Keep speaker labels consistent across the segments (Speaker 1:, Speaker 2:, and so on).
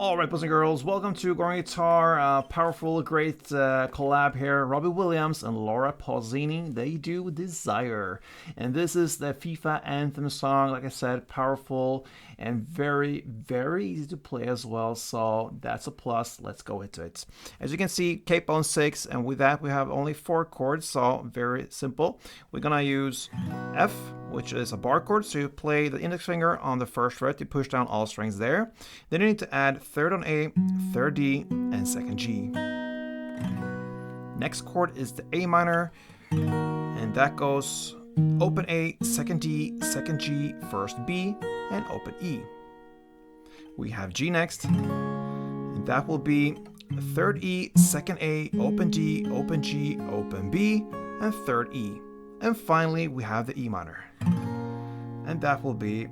Speaker 1: Alright, boys and girls, welcome to Going Guitar, powerful, great collab here. Robbie Williams and Laura Pausini, they do Desire. And this is the FIFA Anthem song, like I said, powerful and very, very easy to play as well. So that's a plus. Let's go into it. As you can see, capo on 6, and with that we have only 4 chords, so very simple. We're gonna use F, which is a bar chord, so you play the index finger on the first fret, you push down all strings there. Then you need to add 3rd on A, 3rd D, and 2nd G. Next chord is the A minor, and that goes open A, 2nd D, 2nd G, 1st B, and open E. We have G next, and that will be 3rd E, 2nd A, open D, open G, open B, and 3rd E. And finally, we have the E minor, and that will be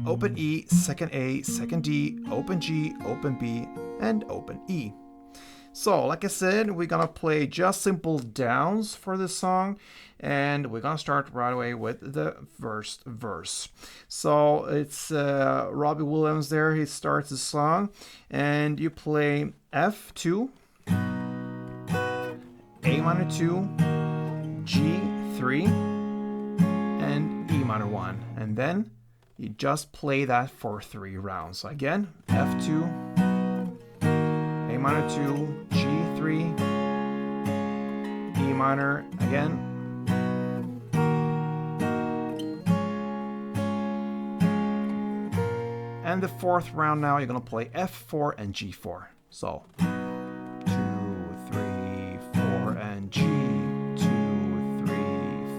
Speaker 1: open E, 2nd A, 2nd D, open G, open B, and open E. So, like I said, we're gonna play just simple downs for this song, and we're gonna start right away with the first verse. So it's Robbie Williams there. He starts the song, and you play F2, A minor 2, G3, and E minor 1, and then you just play that for 3 rounds. So again, F2, A minor 2, G3, E minor again, and the 4th round now you're gonna play F4 and G4. So 2, 3, 4, and G, 2, 3,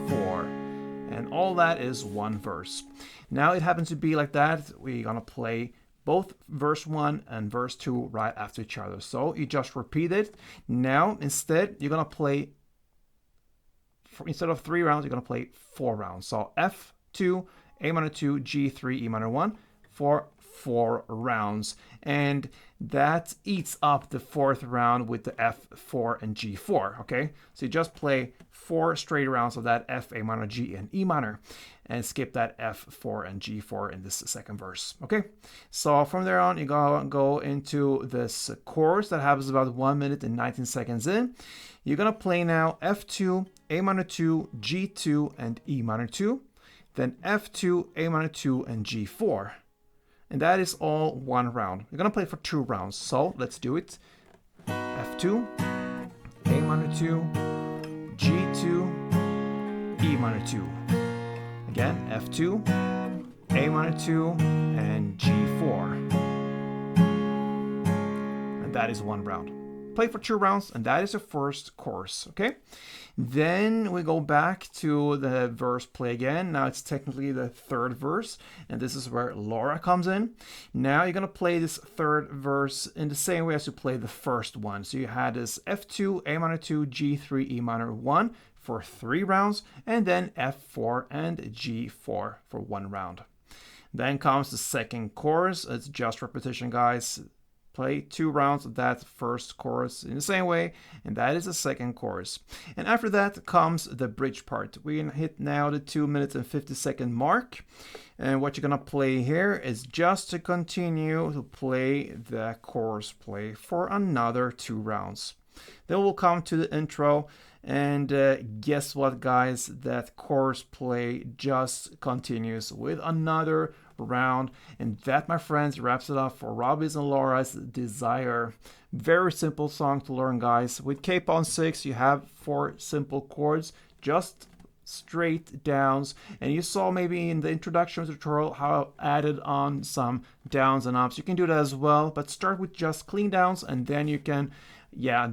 Speaker 1: 4, and all that is one verse. Now it happens to be like that. We're gonna play both verse 1 and verse 2 right after each other. So you just repeat it. Now instead you're gonna play, instead of 3 rounds, you're gonna play 4 rounds. So F2, A minor 2, G3, E minor 1 for 4 rounds. And that eats up the 4th round with the F4 and G4, okay? So you just play 4 straight rounds of that F, A minor, G, and E minor, and skip that F4 and G4 in this 2nd verse, okay? So from there on, you're gonna go into this chorus that happens about 1 minute and 19 seconds in. You're gonna play now F2, A minor 2, G2, and E minor 2, then F2, A minor 2, and G4. And that is all 1 round. You're gonna play for 2 rounds, so let's do it. F2, A minor 2, G2, E minor 2. Again, F2, A minor 2, and G4. And that is 1 round. Play for 2 rounds, and that is the first chorus, okay? Then we go back to the verse play again. Now it's technically the 3rd verse, and this is where Laura comes in. Now you're gonna play this 3rd verse in the same way as you played the first one. So you had this F2, A minor 2, G3, E minor 1 for 3 rounds, and then F4 and G4 for 1 round. Then comes the 2nd chorus. It's just repetition, guys. Play 2 rounds of that first chorus in the same way, and that is the 2nd chorus. And after that comes the bridge part. We hit now the 2 minutes and 50-second mark, and what you're gonna play here is just to continue to play the chorus play for another 2 rounds. Then we'll come to the intro, and guess what, guys? That chorus play just continues with another round, and that, my friends, wraps it up for Robbie's and Laura's Desire. Very simple song to learn, guys. With capo on 6, you have 4 simple chords, just straight downs, and you saw maybe in the introduction tutorial how I added on some downs and ups. You can do that as well, but start with just clean downs, and then you can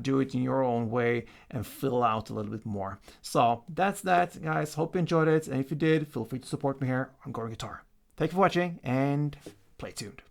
Speaker 1: do it in your own way and fill out a little bit more. So that's that, guys. Hope you enjoyed it, and if you did, feel free to support me here on Going Guitar. Thank you for watching, and play tuned.